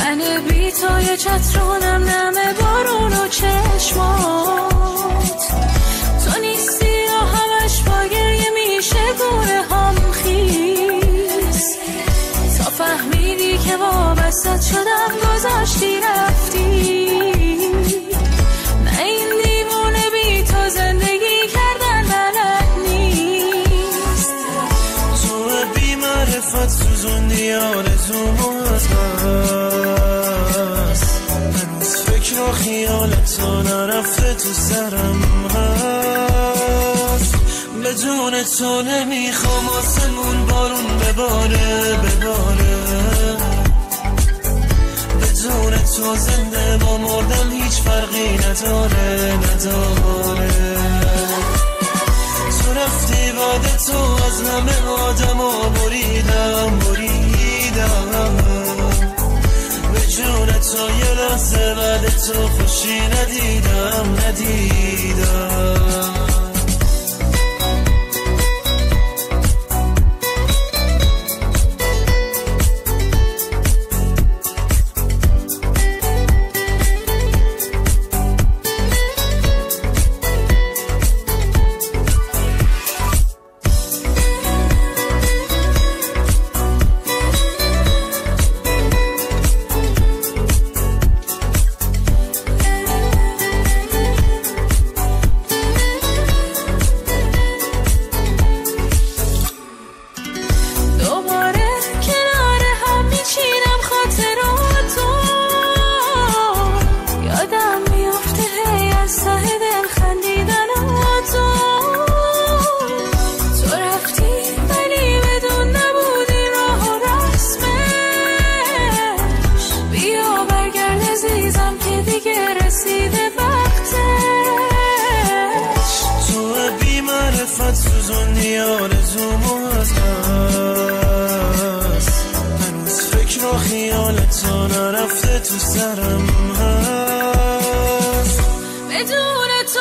من بی تو یه چترونم نمه بارون و چشمات تو نیستی و همش با گریه میشه گونه هم خیز تا فهمیدی که وابستت شدم گذاشتی رفتی نه این دیوونه بی تو زندگی کردن بلد نیست تو بی معرفت سوزوندی آرزومو از بس هنوز فکر و خیالت تو نرفته تو سرم هست بدون تو نمیخوام آسمون بارون بباره بدون تو زنده با مردم هیچ فرقی نداره تو رفتی بعد تو از همه آدمو بریدم به جون تو یه لحظه بعد تو خوشی ندیدم سوزوندی آرزومو از بس هنوز فکر و خیالت تو نرفته تو سرم هست بدون تو